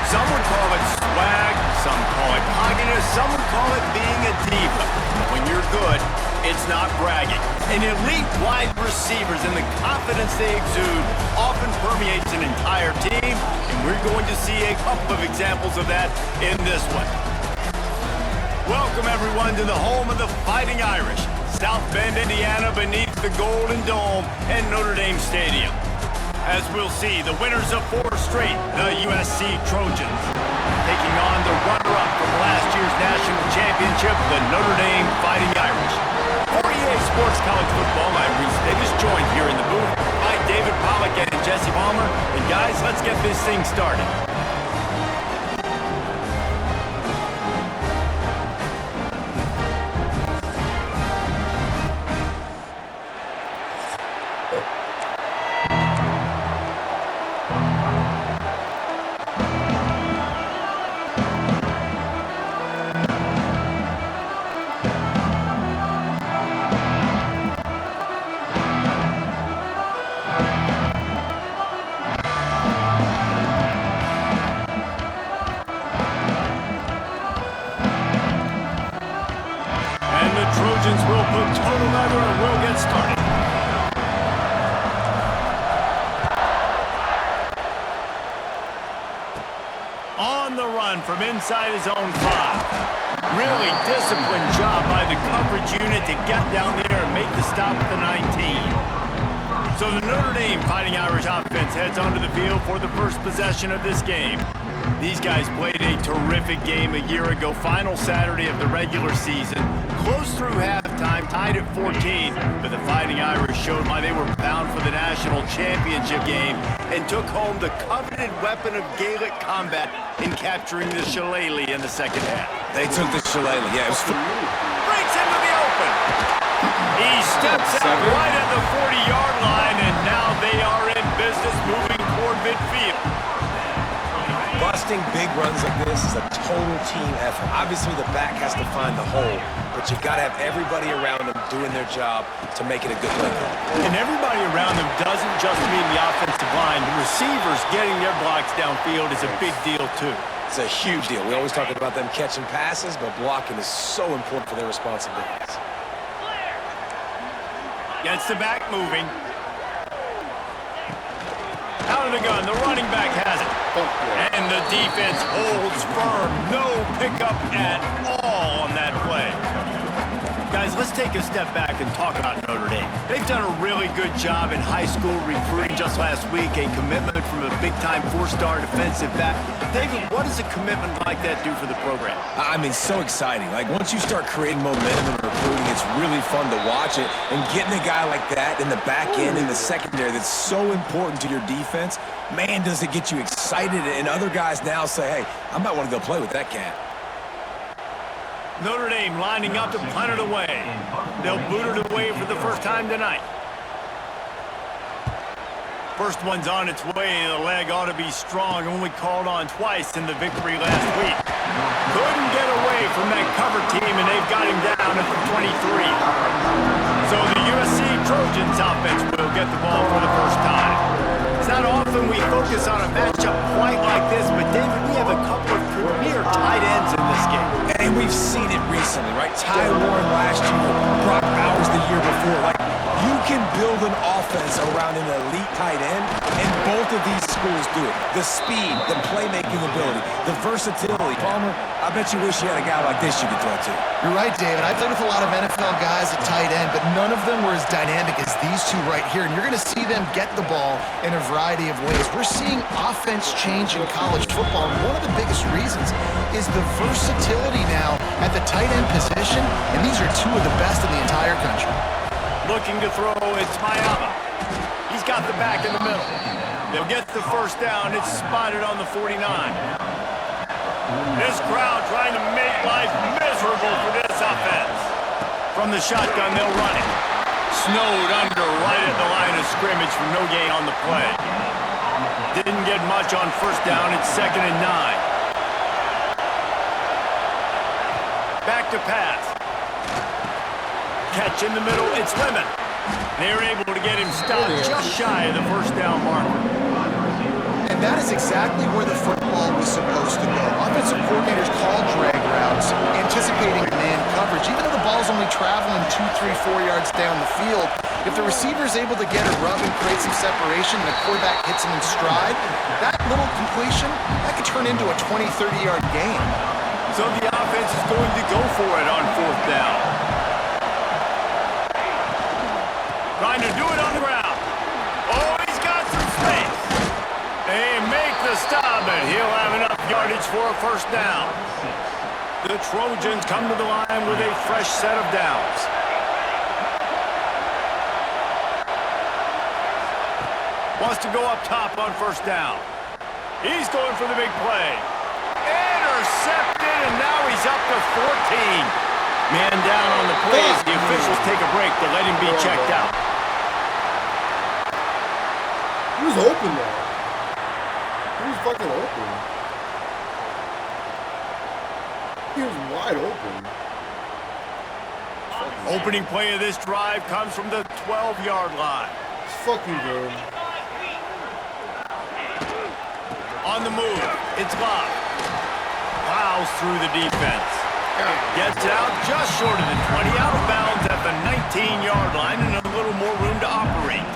Some would call it swag, some call it cockiness, some would call it being a diva. When you're good, it's not bragging. And elite wide receivers and the confidence they exude often permeates an entire team, and we're going to see a couple of examples of that in this one. Welcome everyone to the home of the Fighting Irish, South Bend, Indiana, beneath the Golden Dome and Notre Dame Stadium. As we'll see, the winners of 4 straight, the USC Trojans, taking on the runner-up from last year's national championship, the Notre Dame Fighting Irish. For EA Sports College Football, I'm Reese Davis, joined here in the booth by David Pollack and Jesse Palmer. And guys, let's get this thing started. Trojans will put total leather and we'll get started. On the run from inside his own 5. Really disciplined job by the coverage unit to get down there and make the stop at the 19. So the Notre Dame Fighting Irish offense heads onto the field for the first possession of this game. These guys played a terrific game a year ago, final Saturday of the regular season. Close through halftime, tied at 14, but the Fighting Irish showed why they were bound for the national championship game and took home the coveted weapon of Gaelic combat in capturing the shillelagh in the second half. They took the shillelagh, yeah. It was breaks into the open. He steps out right at the 40-yard line, and now they are in business moving toward midfield. Busting big runs like this is a total team effort. Obviously, the back has to find the hole, but you got to have everybody around them doing their job to make it a good play. And everybody around them doesn't just mean the offensive line. The receivers getting their blocks downfield is a big deal, too. It's a huge deal. We always talk about them catching passes, but blocking is so important for their responsibilities. Gets the back moving. Out of the gun, the running back has it. And the defense holds firm. No pickup at all on that play. Guys, let's take a step back and talk about Notre Dame. They've done a really good job in high school recruiting. Just last week, a commitment from a big-time 4-star defensive back. David, what does a commitment like that do for the program? I mean, so exciting. Like, once you start creating momentum in recruiting, it's really fun to watch it. And getting a guy like that in the back end, in the secondary, that's so important to your defense, man, does it get you excited. And other guys now say, hey, I might want to go play with that cat. Notre Dame lining up to punt it away. They'll boot it away for the first time tonight. First one's on its way. The leg ought to be strong. Only called on twice in the victory last week. Couldn't get away from that cover team, and they've got him down at the 23. So the USC Trojans offense will get the ball for the first time. It's not often we focus on a matchup quite like this, but David, we have a couple of premier tight ends in this game. And we've seen it recently, right? Ty Warren last year, Brock Bowers the year before. Like, you can build an offense around an elite tight end, and both of these schools do it. The speed, the playmaking ability, the versatility. Palmer, I bet you wish you had a guy like this you could throw to. You're right, David. I've played with a lot of NFL guys at tight end, but none of them were as dynamic as these two right here. And you're going to see them get the ball in a variety of ways. We're seeing offense change in college football, and one of the biggest reasons is the versatility now at the tight end position, and these are two of the best in the entire country. Looking to throw, it's Mayama. He's got the back in the middle. They'll get the first down. It's spotted on the 49. This crowd trying to make life miserable for this offense. From the shotgun, they'll run it. Snowed under right at the line of scrimmage for no gain on the play. Didn't get much on first down. It's 2nd and 9. back to pass. Catch in the middle, it's Lemon. They're able to get him stopped just shy of the first down marker. And that is exactly where the football was supposed to go. Offensive coordinators call drag routes, anticipating man coverage. Even though the ball's only traveling 2, 3, 4 yards down the field, if the receiver is able to get a rub and create some separation and the quarterback hits him in stride, that little completion, that could turn into a 20, 30-yard gain. So the offense is going to go for it on fourth down. Trying to do it on the ground. Oh, he's got some space. They make the stop, and he'll have enough yardage for a first down. The Trojans come to the line with a fresh set of downs. Wants to go up top on first down. He's going for the big play. Intercepted, and now he's up to 14. Man down on the play as the officials take a break to let him be checked out. He was open there. He was fucking open. He was wide open. Opening play of this drive comes from the 12-yard line. It's fucking good. On the move, it's Love. Plows through the defense. Gets out just short of the 20, out of bounds at the 19-yard line, and a little more room to operate.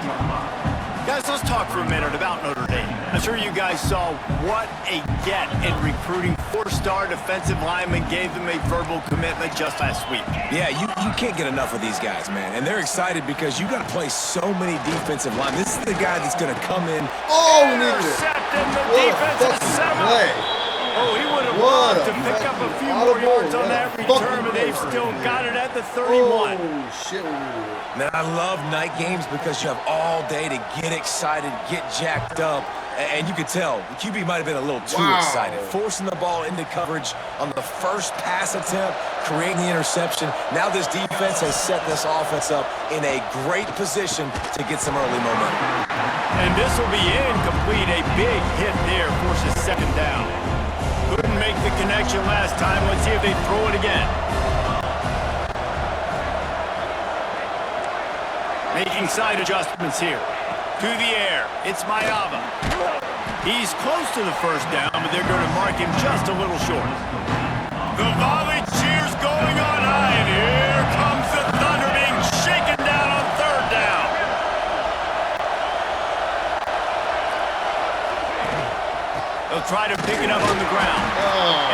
Guys, let's talk for a minute about Notre Dame. I'm sure you guys saw what a get in recruiting. 4-star defensive linemen gave them a verbal commitment just last week. Yeah, you can't get enough of these guys, man. And they're excited because you got to play so many defensive line. This is the guy that's going to come in. Oh, we needed it. Intercepting the What a defensive fucking seven. play. Oh, he would have What loved a to pick up a fucking few more audible. yards on What a that fucking return, but they've play. still got it at the 31. Oh, shit, we needed it. Man, I love night games because you have all day to get excited, get jacked up. And you could tell, the QB might have been a little too excited. Forcing the ball into coverage on the first pass attempt, creating the interception. Now this defense has set this offense up in a great position to get some early momentum. And this will be incomplete. A big hit there forces second down. Couldn't make the connection last time. Let's see if they throw it again. Making side adjustments here. To the air, it's Mayava. He's close to the first down, but they're going to mark him just a little short. The volley cheers going on high, and here comes the Thunder being shaken down on third down. They'll try to pick it up on the ground.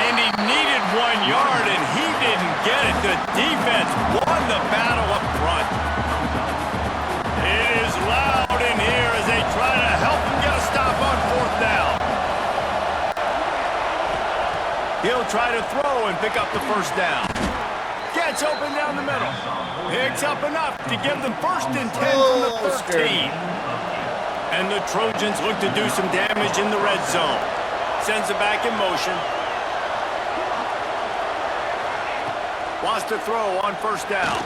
And he needed 1 yard, and he didn't get it. The defense won the battle up front. It is loud in here as they try to help him get a stop on fourth down. He'll try to throw and pick up the first down. Gets open down the middle. Picks up enough to give them first and 10 from the 13. And the Trojans look to do some damage in the red zone. Sends it back in motion. Wants to throw on first down.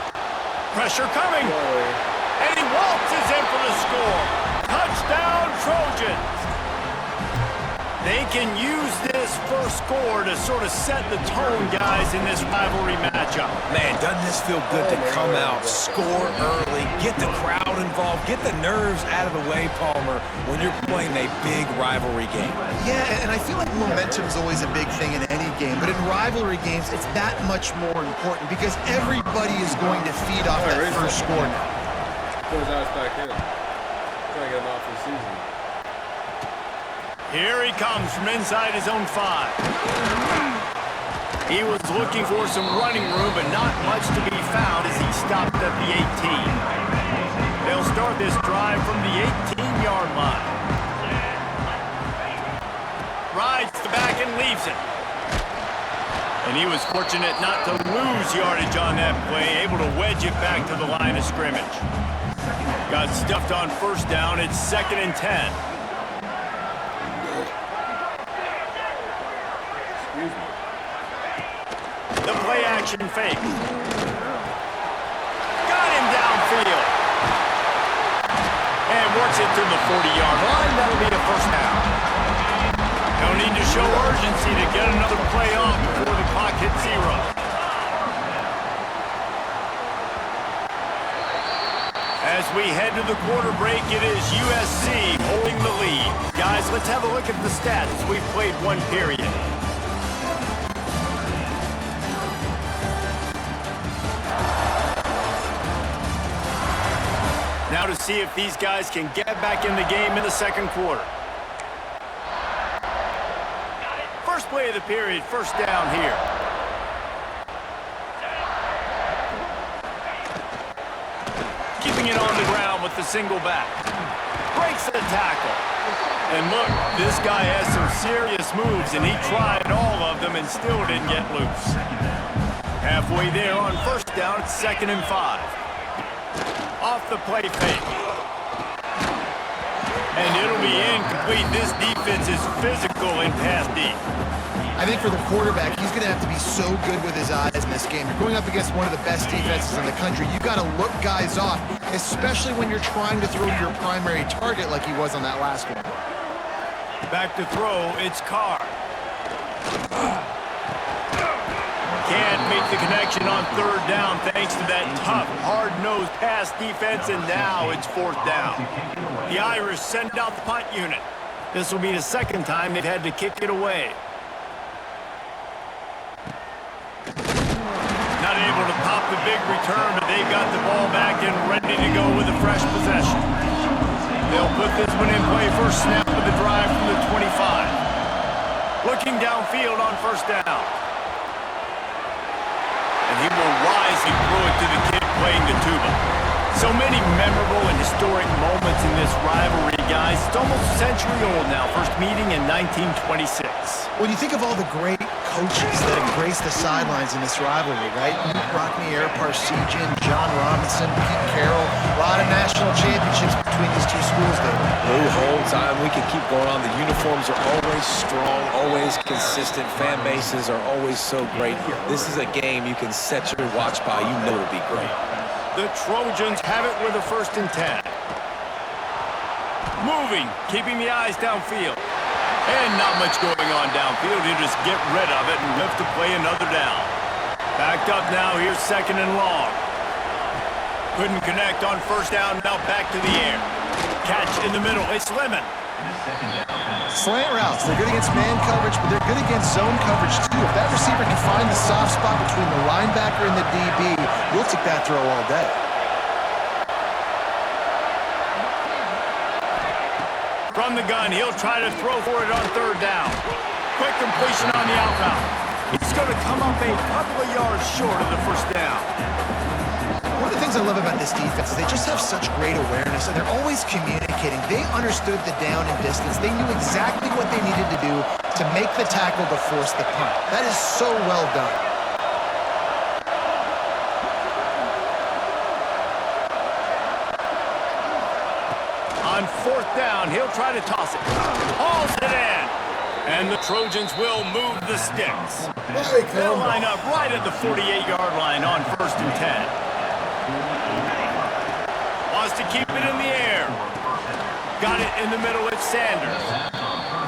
Pressure coming. And he waltzes in for the score. Touchdown, Trojans. They can use this first score to sort of set the tone, guys, in this rivalry matchup. Man, doesn't this feel good to come out, score early, get the crowd involved, get the nerves out of the way, Palmer, when you're playing a big rivalry game. Yeah, and I feel like momentum is always a big thing in any game, but in rivalry games, it's that much more important because everybody is going to feed off that first score now. Put his ass back in. Trying to get him out for the season. Here he comes from inside his own 5. He was looking for some running room, but not much to be found as he stopped at the 18. They'll start this drive from the 18-yard line. Rides the back and leaves it. And he was fortunate not to lose yardage on that play, able to wedge it back to the line of scrimmage. Got stuffed on first down. It's 2nd and 10. The play action fake. Got him downfield. And works it to the 40-yard line. That'll be a first down. No need to show urgency to get another play off before the clock hits 0. we head to the quarter break, it is USC holding the lead. Guys, let's have a look at the stats. We've played one period. Now to see if these guys can get back in the game in the second quarter. First play of the period, first down here. Keeping it on the ground with the single back. Breaks the tackle. And look, this guy has some serious moves, and he tried all of them and still didn't get loose. Halfway there on first down, it's 2nd and 5. Off the play fake. And it'll be incomplete. This defense is physical in pass deep. I think for the quarterback, he's going to have to be so good with his eyes in this game. You're going up against one of the best defenses in the country. You got to look guys off, especially when you're trying to throw your primary target like he was on that last one. Back to throw, it's Carr. Can't make the connection on third down thanks to that tough, hard-nosed pass defense, and now it's 4th down. The Irish send out the punt unit. This will be the second time they've had to kick it away. Not able to pop the big return, but they've got the ball back and ready to go with a fresh possession. They'll put this one in play first snap of the drive from the 25. Looking downfield on first down. And he will wisely throw it to the kid playing the tuba. So many memorable and historic moments in this rivalry, guys. It's almost a century old now. First meeting in 1926. When you think of all the great coaches that have graced the sidelines in this rivalry, right? Rockne, Air Parsegian, John Robinson, Pete Carroll. A lot of national championships between these two schools, David. Who holds on? We can keep going on. The uniforms are always strong, always consistent. Fan bases are always so great. This is a game you can set your watch by. You know it'll be great. The Trojans have it with a 1st and 10. Moving, keeping the eyes downfield. And not much going on downfield. He'll just get rid of it and live to play another down. Backed up now, here's 2nd and long. Couldn't connect on first down, now back to the air. Catch in the middle, it's Lemon. Slant routes, they're good against man coverage, but they're good against zone coverage too. If that receiver can find the soft spot between the linebacker and the DB, you'll take that throw all day. From the gun, he'll try to throw for it on third down. Quick completion on the out route. He's going to come up a couple of yards short of the first down. One of the things I love about this defense is they just have such great awareness, and they're always communicating. They understood the down and distance. They knew exactly what they needed to do to make the tackle to force the punt. That is so well done. On 4th down, he'll try to toss it. Hauls it in. And the Trojans will move the sticks. They'll line up right at the 48-yard line on 1st and 10. Wants to keep it in the air. Got it in the middle, it's Sanders.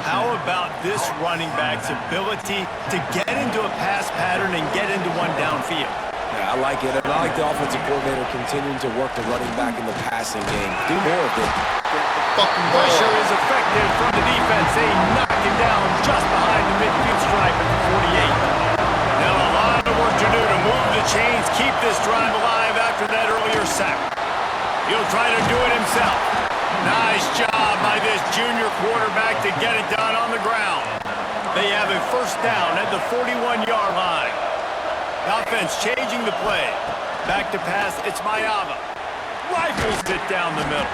How about this running back's ability to get into a pass pattern and get into one downfield? Yeah, I like it. And I like the offensive coordinator continuing to work the running back in the passing game. Do more of it. Pressure is effective from the defense. They knock him down just behind the midfield stripe at the 48. Now a lot of work to do to move the chains, keep this drive alive after that earlier sack. He'll try to do it himself. Nice job by this junior quarterback to get it done on the ground. They have a first down at the 41-yard line. The offense changing the play. Back to pass, it's Mayava. Rifles it down the middle.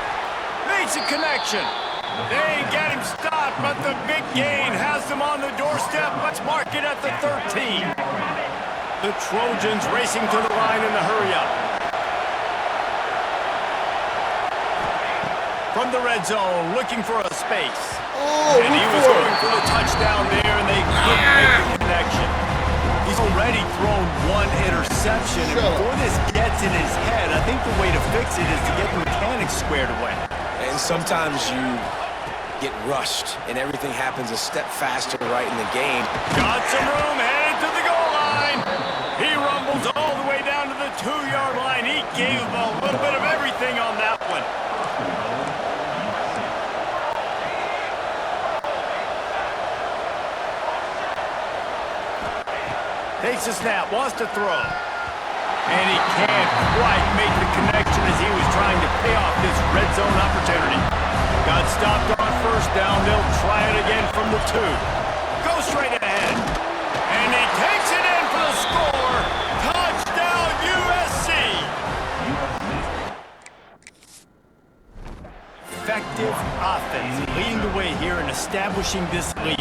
Makes a connection. They get him stopped, but the big gain has them on the doorstep. Let's mark it at the 13. The Trojans racing to the line in the hurry-up. From the red zone, looking for a space. And he was going for the touchdown there, and they couldn't make the connection. He's already thrown one interception, and before this gets in his head, I think the way to fix it is to get the mechanics squared away. And sometimes you get rushed, and everything happens a step faster right in the game. Got some room, headed to the goal line. He rumbles all the way down to the 2-yard line. He gave a little bit of everything on that one. Takes a snap, wants to throw. And he can't quite make the connection as he was trying to pay off this red zone opportunity. Got stopped on first down. They'll try it again from the 2. Go straight ahead. And he takes it in for the score. Touchdown, USC. Effective offense leading the way here and establishing this lead.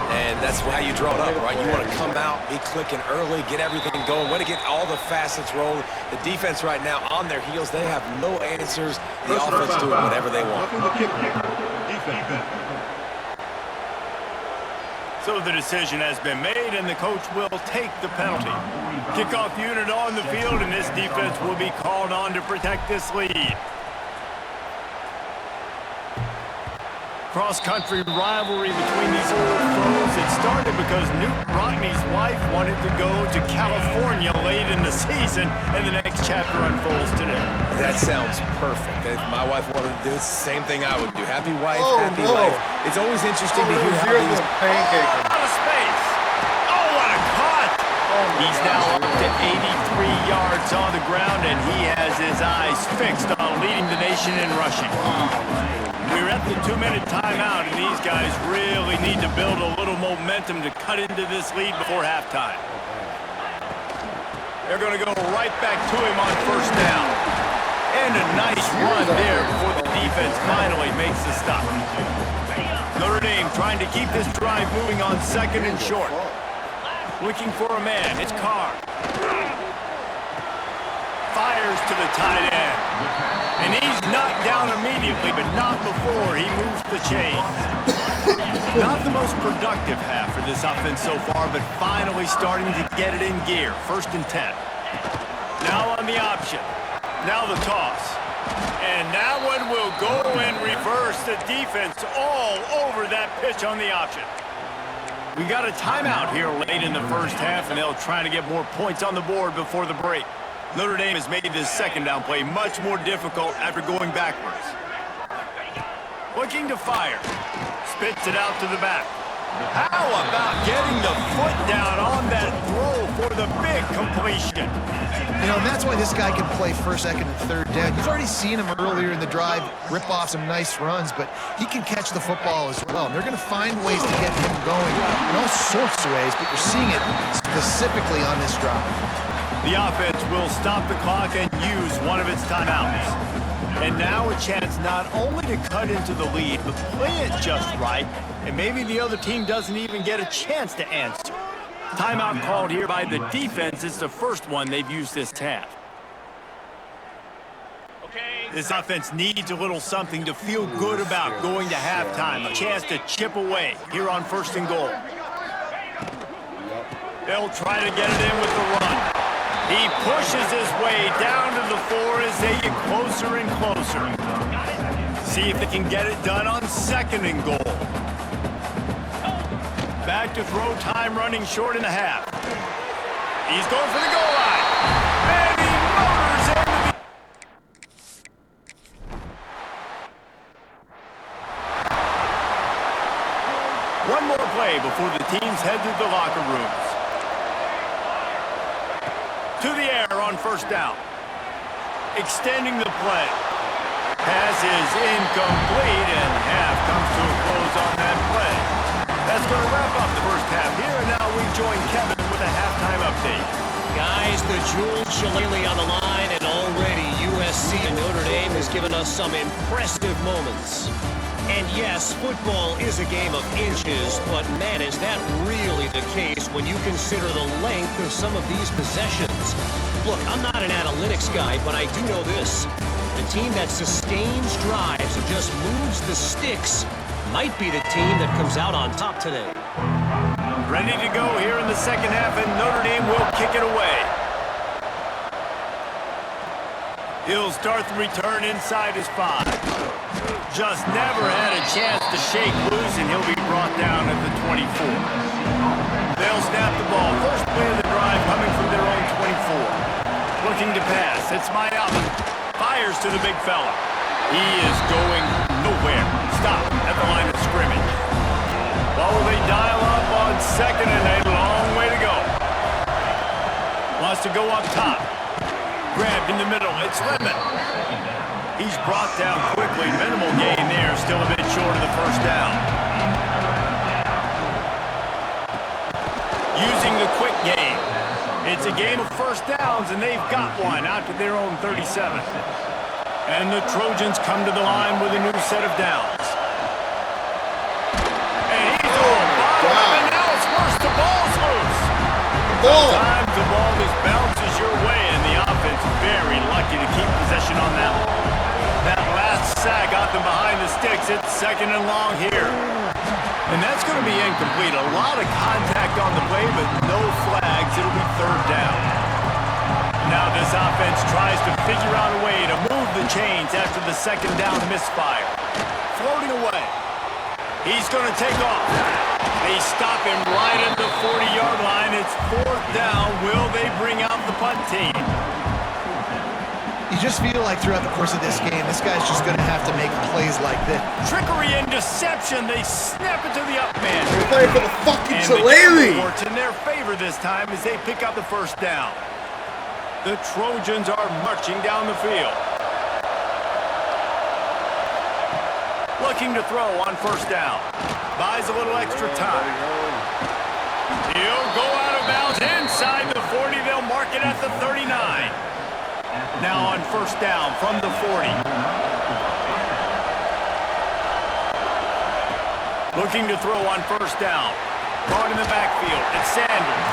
And that's how you draw it up, right? You want to come out, be clicking early, get everything going, want to get all the facets rolling. The defense right now on their heels, they have no answers. The offense doing whatever they want. So the decision has been made, and the coach will take the penalty. Kickoff unit on the field, and this defense will be called on to protect this lead. Cross-country rivalry between these old foes. It started because Newt Rockney's wife wanted to go to California late in the season, and the next chapter unfolds today. That sounds perfect. If my wife wanted to do the same thing I would do. Happy wife, happy life. It's always interesting to hear how these... Out of space. Oh, what a cut! He's now up to 83 yards on the ground, and he has his eyes fixed on leading the nation in rushing. We're at the 2-minute timeout, and these guys really need to build a little momentum to cut into this lead before halftime. They're going to go right back to him on first down. And a nice run there before the defense finally makes the stop. Notre Dame trying to keep this drive moving on 2nd and short. Looking for a man. It's Carr. Fires to the tight end. And he's knocked down immediately, but not before he moves the chains. Not the most productive half for this offense so far, but finally starting to get it in gear. 1st and 10. Now on the option. Now the toss. And that one will go and reverse the defense all over that pitch on the option. We got a timeout here late in the first half, and they'll try to get more points on the board before the break. Notre Dame has made this 2nd down play much more difficult after going backwards. Looking to fire. Spits it out to the back. How about getting the foot down on that throw for the big completion? You know, and that's why this guy can play 1st, 2nd, and 3rd down. You've already seen him earlier in the drive rip off some nice runs, but he can catch the football as well. And they're going to find ways to get him going in all sorts of ways, but you're seeing it specifically on this drive. The offense will stop the clock and use one of its timeouts. And now a chance not only to cut into the lead, but play it just right, and maybe the other team doesn't even get a chance to answer. Timeout called here by the defense. It's the first one they've used this half. This offense needs a little something to feel good about going to halftime. A chance to chip away here on 1st and goal. They'll try to get it in with the run. He pushes his way down to the 4 as they get closer and closer. See if they can get it done on 2nd and goal. Back to throw time, running short in the half. He's going for the goal line. And he motors into the... One more play before the teams head to the locker rooms. To the air on 1st down. Extending the play. Pass is incomplete, and half comes to a close on that play. That's going to wrap up the first half here, and now we join Kevin with a halftime update. Guys, the jewel shillelagh on the line, and already USC and Notre Dame has given us some impressive moments. And yes, football is a game of inches, but man, is that really the case when you consider the length of some of these possessions. Look, I'm not an analytics guy, but I do know this. The team that sustains drives and just moves the sticks might be the team that comes out on top today. Ready to go here in the 2nd half, and Notre Dame will kick it away. He'll start the return inside his 5. Just never had a chance to shake loose, and he'll be brought down at the 24. They'll snap the ball. First play of the drive coming from their own 24. Looking to pass. It's Mayama. Fires to the big fella. He is going nowhere. Stop at the line of scrimmage. Well, they dial up on 2nd and a long way to go. Wants to go up top. Grabbed in the middle. It's Lemon. He's brought down quickly. Minimal gain there. Still a bit short of the first down. Using the quick game. It's a game of first downs, and they've got one out to their own 37. And the Trojans come to the line with a new set of downs. And he's on bottom, and now it's worse. The ball's loose. Sometimes the ball just bounces your way, and the offense very lucky to keep possession on that one. That last sack got them behind the sticks. It's second and long here. And that's going to be incomplete. A lot of contact on the play, but no flags. It'll be third down. Now this offense tries to figure out a way to move the chains after the second down misfire. Floating away. He's going to take off. They stop him right at the 40-yard line. It's fourth down. Will they bring out the punt team? You just feel like throughout the course of this game, this guy's just going to have to make plays like this. Trickery and deception. They snap it to the up man. They're playing for the fucking And Shillelagh. the works in their favor this time as they pick up the first down. The Trojans are marching down the field. Looking to throw on first down. Buys a little extra time. He'll go out of bounds inside the 40. They'll mark it at the 39. Now on first down from the 40. Looking to throw on first down. Caught in the backfield. It's Sanders.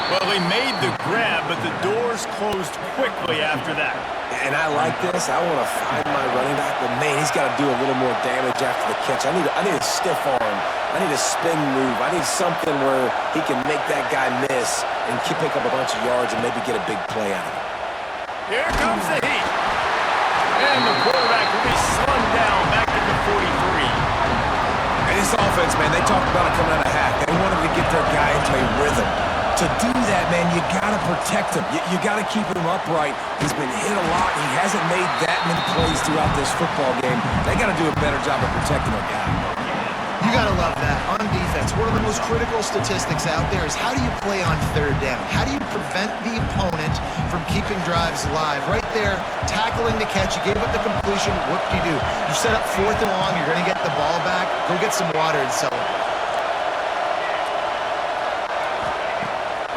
Well, he made the grab, but the doors closed quickly after that. And I like this. I want to find my running back, but man, he's got to do a little more damage after the catch. I need a stiff arm. I need a spin move. I need something where he can make that guy miss and pick up a bunch of yards and maybe get a big play out of it. Here comes the heat. And the quarterback will be slung down back to the 43. And this offense, man, they talked about it coming out of half. They wanted to get their guy into a rhythm. To do that, man, you got to protect him. You got to keep him upright. He's been hit a lot. He hasn't made that many plays throughout this football game. They got to do a better job of protecting their guy. You got to love that. On defense, one of the most critical statistics out there is how do you play on third down? How do you prevent the opponent from keeping drives alive? Right there, tackling the catch. You gave up the completion. What do? You set up fourth and long. You're going to get the ball back. Go get some water and celebrate.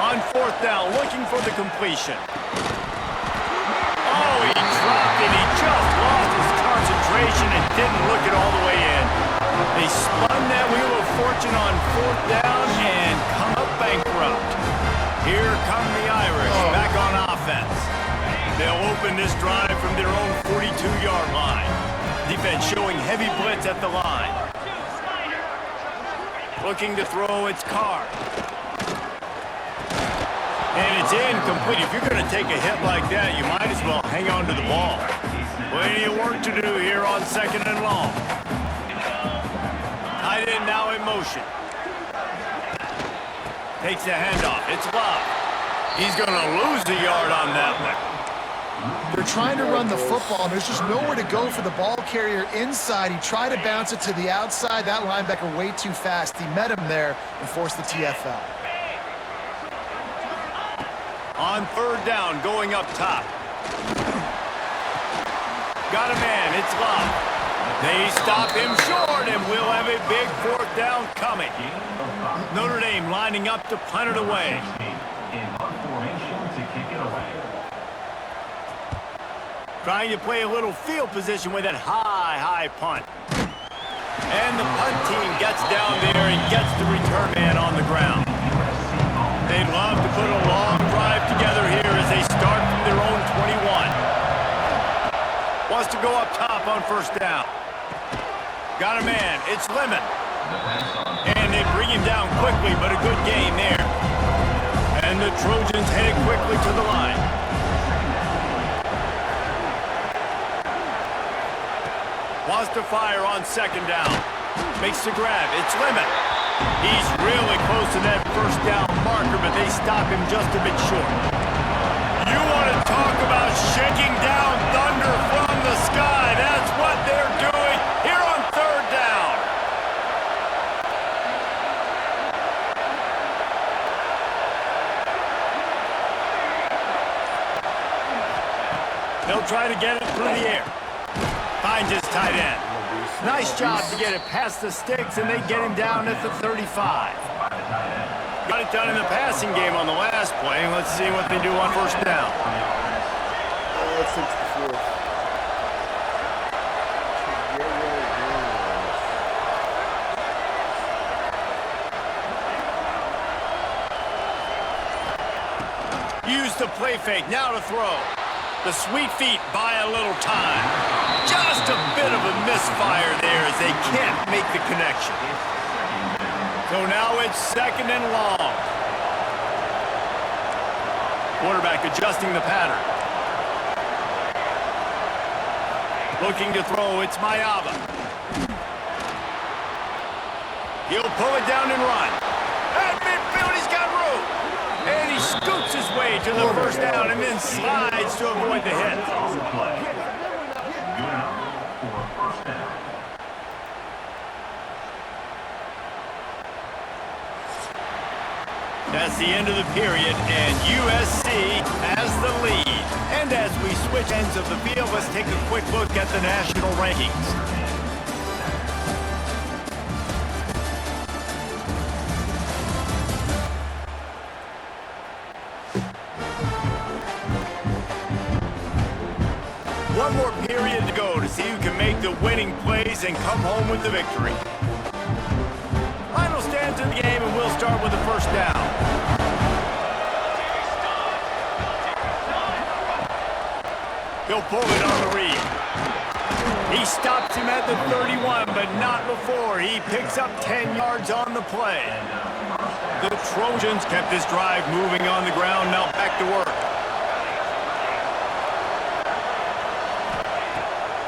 On fourth down, looking for the completion. Oh, he dropped it. He just lost his concentration and didn't look it all the way in. They spun that wheel of fortune on fourth down and come up bankrupt. Here come the Irish back on offense. They'll open this drive from their own 42-yard line. Defense showing heavy blitz at the line. Looking to throw, it's Carr. And it's incomplete. If you're going to take a hit like that, you might as well hang on to the ball. Plenty of work to do here on second and long. Tight end now in motion. Takes the handoff. It's Love. He's going to lose a yard on that one. They're trying to run the football, and there's just nowhere to go for the ball carrier inside. He tried to bounce it to the outside. That linebacker way too fast. He met him there and forced the TFL. On third down, going up top. Got a man, it's Love. They stop him short, and we'll have a big fourth down coming. Notre Dame lining up to punt it away. Trying to play a little field position with that high punt. And the punt team gets down there and gets the return man on the ground. They'd love to put a long drive together here as they start from their own 21. Wants to go up top on first down. Got a man. It's Lemon. And they bring him down quickly, but a good gain there. And the Trojans headed quickly to the line. Wants to fire on second down. Makes the grab. It's Lemon. He's really close to that first down marker, but they stop him just a bit short. You want to talk about shaking down thunder from the sky. That's what they're doing here on third down. He'll try to get it through the air. Finds his tight end. Nice job to get it past the sticks, and they get him down at the 35. Got it done in the passing game on the last play. Let's see what they do on first down. That's 64. Use the play fake, now to throw. The sweet feet buy a little time. Just a bit of a misfire there as they can't make the connection. So now it's second and long. Quarterback adjusting the pattern. Looking to throw, it's Mayava. He'll pull it down and run. At midfield, he's got room. And he scoots his way to the first down and then slides to avoid the hit. That's the end of the period, and USC has the lead. And as we switch ends of the field, let's take a quick look at the national rankings. One more period to go to see who can make the winning plays and come home with the victory. Final stands in the game, and we'll start with the first down. He'll pull it on the read. He stops him at the 31, but not before. He picks up 10 yards on the play. The Trojans kept this drive moving on the ground. Now back to work.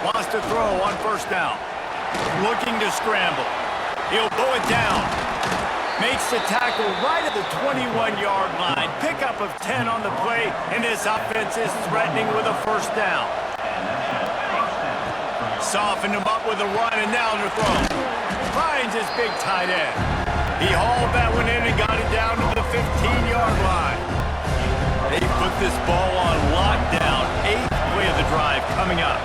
Wants to throw on first down. Looking to scramble. He'll blow it down. Makes the tackle right at the 21-yard line. Pickup of 10 on the play, and this offense is threatening with a first down. Softened him up with a run, and now to throw. Finds his big tight end. He hauled that one in and got it down to the 15-yard line. They put this ball on lockdown. 8th play of the drive coming up.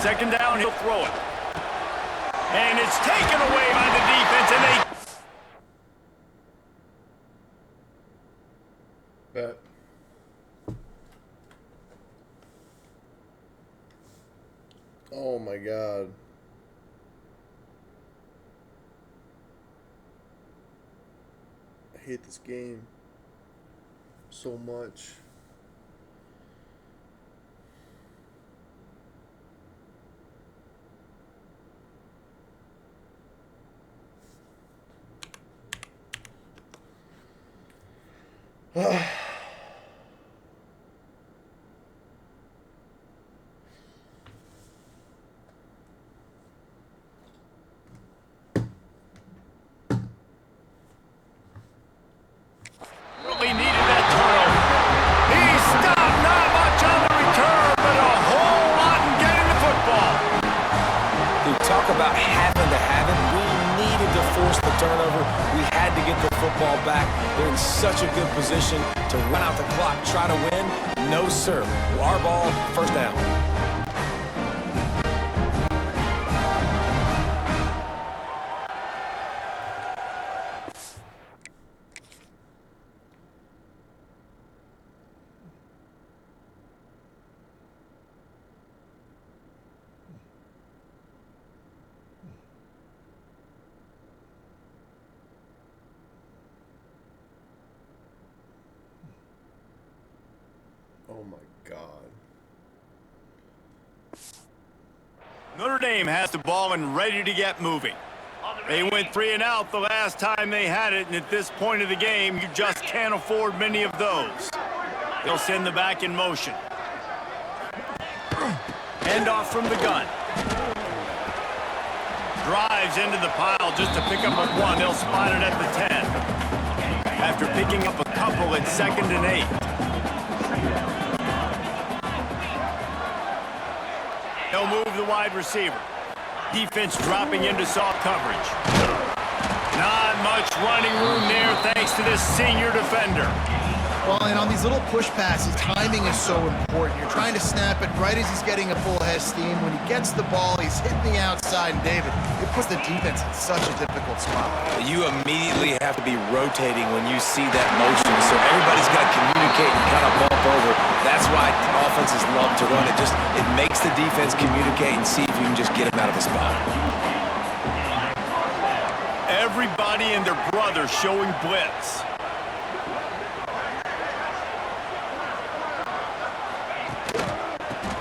Second down, he'll throw it. And it's taken away by the defense, and they... Bet. Oh my God. I hate this game so much. Really needed that turnover. He stopped, not much on the return, but a whole lot in getting the football. Dude, talk about having to have it. We needed to force the turnover. We had to get the football back. They're in such a good position to run out the clock, try to win. No, sir. Our ball, first down. Oh my God. Notre Dame has the ball and ready to get moving. They went 3 and out the last time they had it, and at this point of the game, you just can't afford many of those. They'll send the back in motion. Hand off from the gun. Drives into the pile just to pick up a 1. They'll spot it at the 10. After picking up a couple, it's 2nd and 8. They'll move the wide receiver. Defense dropping into soft coverage. Not much running room there thanks to this senior defender. Well, and on these little push passes, timing is so important. You're trying to snap it right as he's getting a full head of steam. When he gets the ball, he's hitting the outside, and David, it puts the defense in such a difficult spot. You immediately have to be rotating when you see that motion, so everybody's got to communicate and kind of bump over. That's why offenses love to run it. It makes the defense communicate and see if you can just get him out of the spot. Everybody and their brother showing blitz.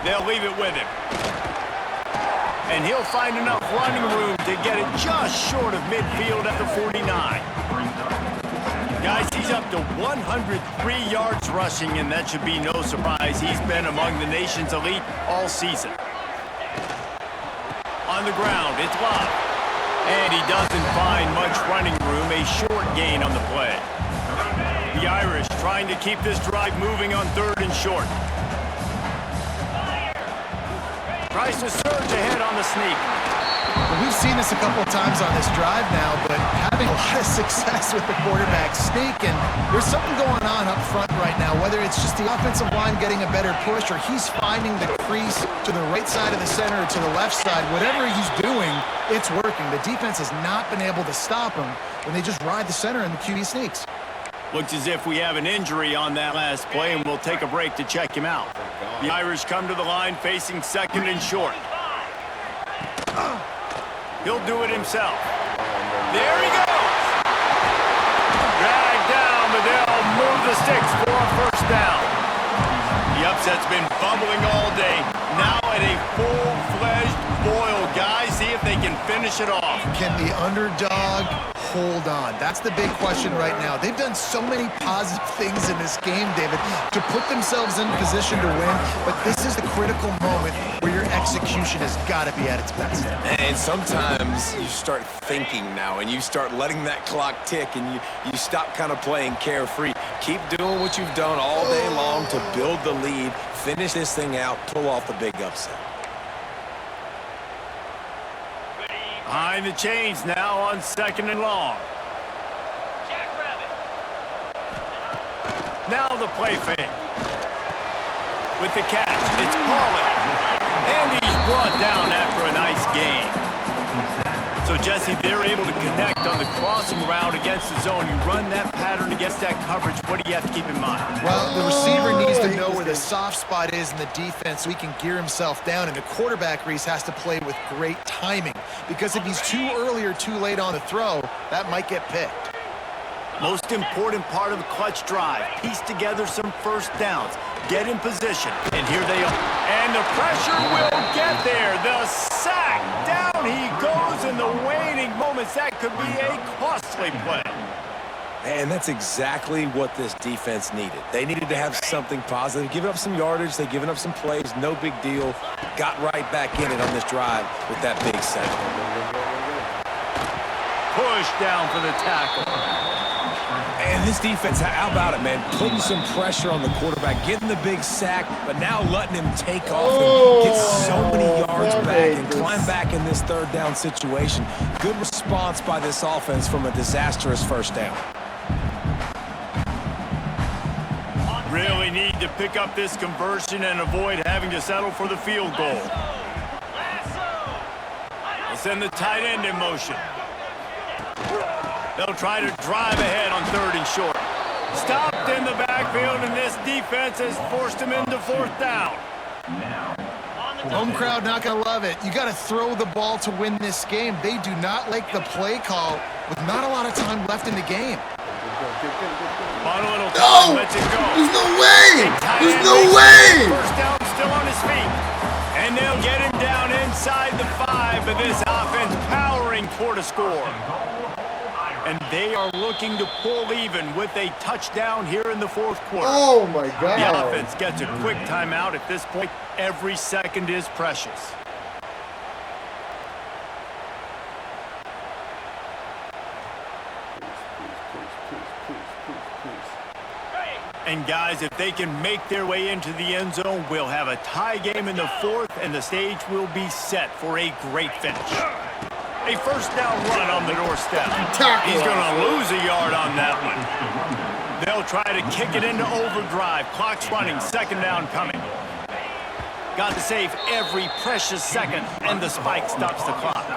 They'll leave it with him. And he'll find enough running room to get it just short of midfield at the 49. Guys, he's up to 103 yards rushing, and that should be no surprise. He's been among the nation's elite all season. On the ground, it's Love. And he doesn't find much running room, a short gain on the play. The Irish trying to keep this drive moving on 3rd and short. Tries to surge ahead on the sneak. Well, we've seen this a couple of times on this drive now, but having a lot of success with the quarterback sneak, and there's something going on up front right now, whether it's just the offensive line getting a better push or he's finding the crease to the right side of the center or to the left side. Whatever he's doing, it's working. The defense has not been able to stop him when they just ride the center and the QB sneaks. Looks as if we have an injury on that last play, and we'll take a break to check him out. The Irish come to the line facing 2nd and short. He'll do it himself. There he goes! Dragged down, but they'll move the sticks for a 1st down. The upset's been bubbling all day. Now at a full-fledged boil. Guys, see if they can finish it off. Can the underdog hold on? That's the big question right now. They've done so many positive things in this game, David, to put themselves in position to win, but this is the critical moment where your execution has got to be at its best. And sometimes you start thinking now, and you start letting that clock tick, and you stop kind of playing carefree. Keep doing what you've done all day long to build the lead, finish this thing out, pull off the big upset. Behind the chains now on 2nd and long. Now the play fake. With the catch, it's Paulin. And he's brought down after a nice gain. So, Jesse, they're able to connect on the crossing route against the zone. You run that pattern against that coverage. What do you have to keep in mind? Well, the receiver needs to know where the soft spot is in the defense so he can gear himself down, and the quarterback, Reese, has to play with great timing, because if he's too early or too late on the throw, that might get picked. Most important part of the clutch drive. Piece together some 1st downs. Get in position. And here they are. And the pressure will get there. The sack. Down he goes in the waning moments. That could be a costly play. And that's exactly what this defense needed. They needed to have something positive. Giving up some yardage. They've given up some plays. No big deal. Got right back in it on this drive with that big sack. Push down for the tackle. And this defense, how about it, man? Putting some pressure on the quarterback, getting the big sack, but now letting him take off and get so many yards back and climb back in this 3rd down situation. Good response by this offense from a disastrous 1st down. Really need to pick up this conversion and avoid having to settle for the field goal. They'll send the tight end in motion. They'll try to drive ahead on 3rd and short. Stopped in the backfield, and this defense has forced him into 4th down. Home crowd not going to love it. You got to throw the ball to win this game. They do not like the play call with not a lot of time left in the game. On a little time, lets it go. There's no way! There's no way! 1st down, still on his feet. And they'll get him down inside the 5, but this offense powering toward a score. And they are looking to pull even with a touchdown here in the 4th quarter. Oh, my God. The offense gets a quick timeout. At this point, every second is precious. And guys, if they can make their way into the end zone, we'll have a tie game in the fourth, and the stage will be set for a great finish. A first down run on the doorstep. He's going to lose a yard on that one. They'll try to kick it into overdrive. Clock's running, second down coming. Got to save every precious second, and the spike stops the clock.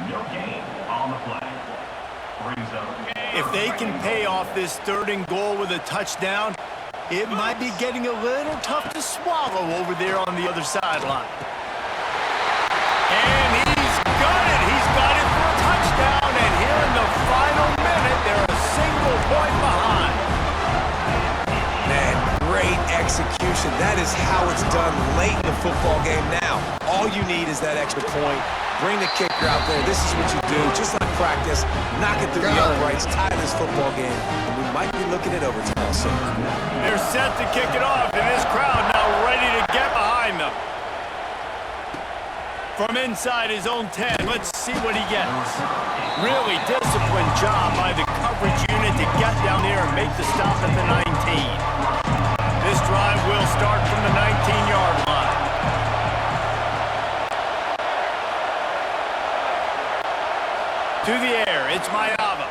No gain on the play. If they can pay off this third and goal with a touchdown, it might be getting a little tough to swallow over there on the other sideline. And he's got it. He's got it for a touchdown. And here in the final minute, they're a single point behind. Man, great execution. That is how it's done late in the football game now. All you need is that extra point. Bring the kicker out there. This is what you do. Just like practice, knock it through the uprights, tie this football game, and we might be looking at overtime soon. They're set to kick it off, and this crowd now ready to get behind them. From inside his own 10, let's see what he gets. Really disciplined job by the coverage unit to get down there and make the stop at the 19. This drive will start from the 19-yard line. To the air, it's Mayava.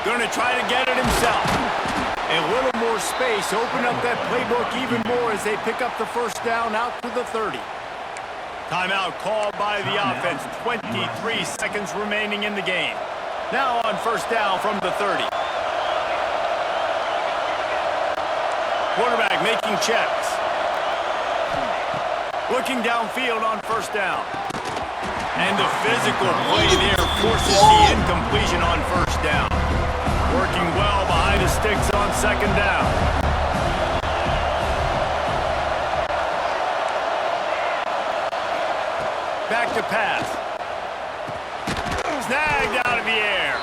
Going to try to get it himself. A little more space, open up that playbook even more as they pick up the first down out to the 30. Timeout called by the offense, 23 seconds remaining in the game. Now on first down from the 30. Quarterback making checks. Looking downfield on first down. And the physical play there forces the incompletion on first down. Working well behind the sticks on second down. Back to pass. Snagged out of the air.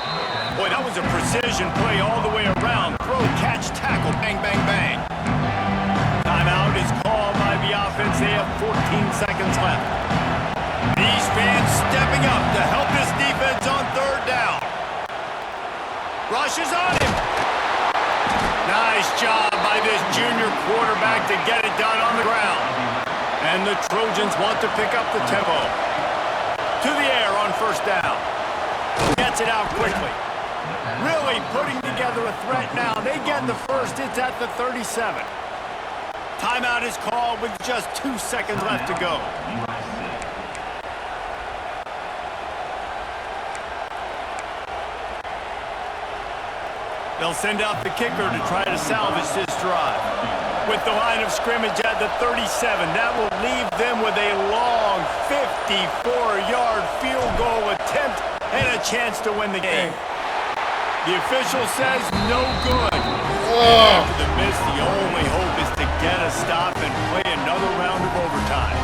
Boy, that was a precision play all the way around. Throw, catch, tackle, bang, bang, bang. Timeout is called by the offense. They have 14 seconds left. These fans stepping up to help this defense on third down. Rushes on him. Nice job by this junior quarterback to get it done on the ground. And the Trojans want to pick up the tempo. To the air on first down. Gets it out quickly. Really putting together a threat now. They get the first. It's at the 37. Timeout is called with just 2 seconds left to go. They'll send out the kicker to try to salvage this drive. With the line of scrimmage at the 37, that will leave them with a long 54-yard field goal attempt and a chance to win the game. The official says no good. After the miss, the only hope is to get a stop and play another round of overtime.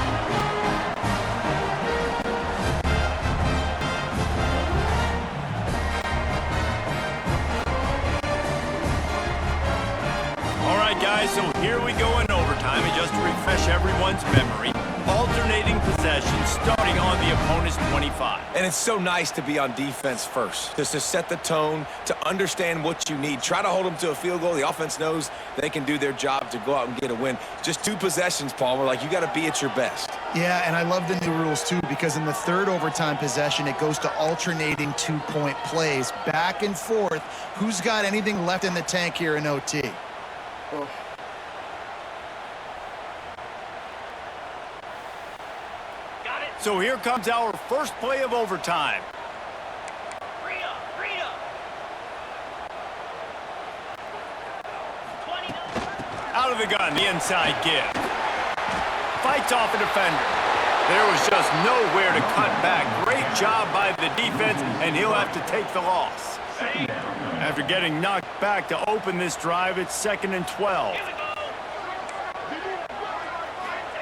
Guys, so here we go in overtime, and just to refresh everyone's memory, alternating possession starting on the opponent's 25. And it's so nice to be on defense first, just to set the tone, to understand what you need. Try to hold them to a field goal. The offense knows they can do their job to go out and get a win. Just 2 possessions, Palmer, like you got to be at your best. Yeah, and I love the new rules too, because in the third overtime possession, it goes to alternating 2-point plays, back and forth. Who's got anything left in the tank here in OT? So here comes our first play of overtime. Out of the gun, the inside give. Fights off a defender. There was just nowhere to cut back. Great job by the defense, and he'll have to take the loss. After getting knocked back to open this drive, it's 2nd and 12.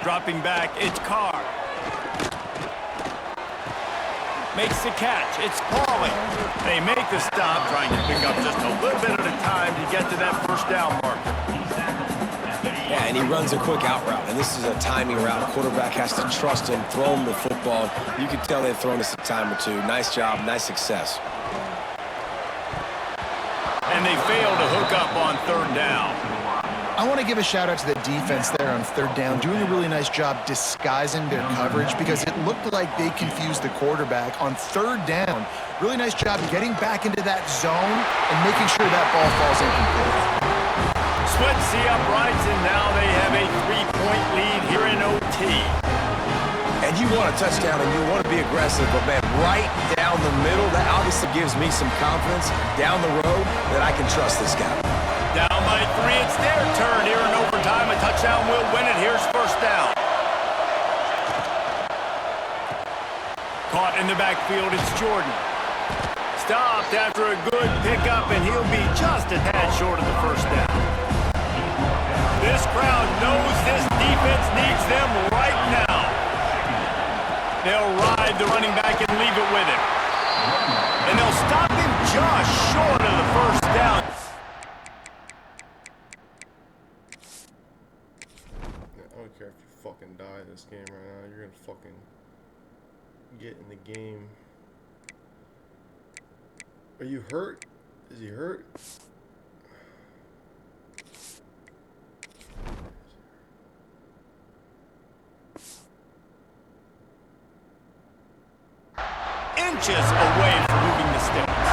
Dropping back, it's Carr. Makes the catch. It's Pauling. They make the stop, trying to pick up just a little bit at a time to get to that first down marker. Yeah, and he runs a quick out route, and this is a timing route. Quarterback has to trust him, throw him the football. You can tell they've thrown this a time or two. Nice job, nice success. And and they fail to hook up on third down. I want to give a shout out to the defense there on third down, doing a really nice job disguising their coverage because it looked like they confused the quarterback on third down. Really nice job getting back into that zone and making sure that ball falls incomplete. Splits the uprights, and now they have a 3-point lead here in OT. And you want a touchdown and you want to be aggressive, but man, right down the middle, that obviously gives me some confidence down the road that I can trust this guy. Down by 3, it's their turn here in overtime. A touchdown will win it. Here's first down. Caught in the backfield, it's Jordan. Stopped after a good pickup, and he'll be just a tad short of the first down. This crowd knows this defense needs them right now. They'll ride the running back and leave it with him. And they'll stop him just short of the first down. I don't care if you fucking die in this game right now. You're gonna fucking get in the game. Are you hurt? Is he hurt? Inches away from moving the sticks.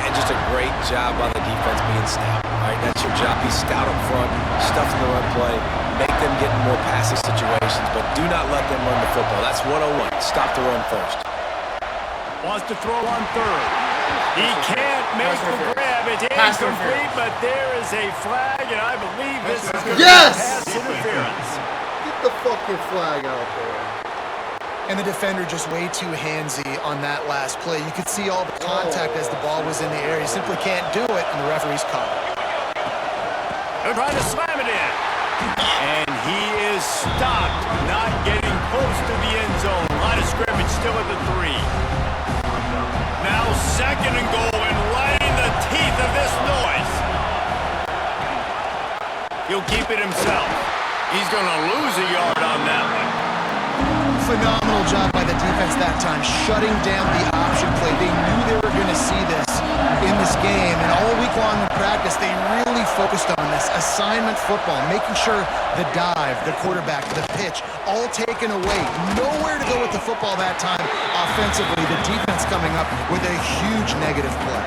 And just a great job on the defense being stout. All right, that's your job. Be stout up front, stuff in the run play, make them get in more passing situations, but do not let them run the football. That's 101. Stop the run first. Wants to throw on third. He can't make the grab. It's incomplete, but there is a flag, and I believe this is going to be pass interference. Get the fucking flag out there. And the defender just way too handsy on that last play. You could see all the contact as the ball was in the air. He simply can't do it, and the referee's caught it. They're trying to slam it in. And he is stopped, not getting close to the end zone. Line of scrimmage still at the 3. Now second and goal, and right in the teeth of this noise. He'll keep it himself. He's going to lose a yard on that one. Phenomenal job by the defense that time, shutting down the option play. They knew they were going to see this in this game, and all week long in practice, they really focused on this assignment football, making sure the dive, the quarterback, the pitch, all taken away. Nowhere to go with the football that time offensively. The defense coming up with a huge negative play.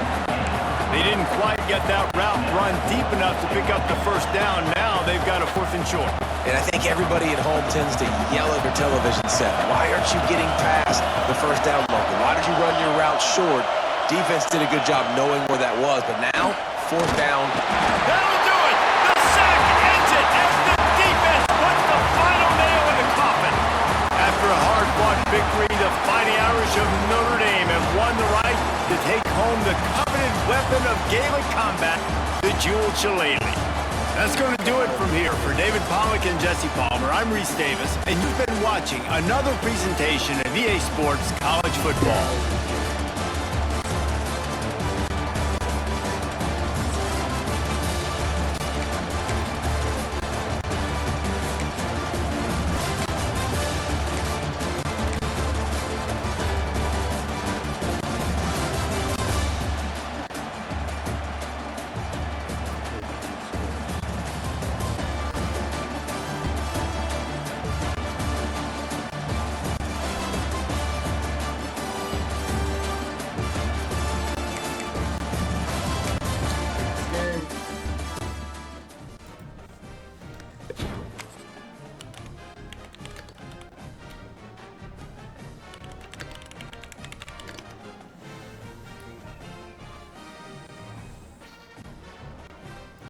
They didn't quite get that route run deep enough to pick up the first down. Now they've got a 4th and short. And I think everybody at home tends to yell at their television set, why aren't you getting past the first down marker? Why did you run your route short? Defense did a good job knowing where that was, but now, 4th down. That'll do it! The sack ends it as the defense puts the final nail in the coffin. After a hard-fought victory, the Fighting Irish of Notre Dame have won the right to take home the coveted weapon of Gaelic combat, the jeweled shillelagh. That's going to do it from here. For David Pollock and Jesse Palmer, I'm Reese Davis, and you've been watching another presentation of EA Sports College Football.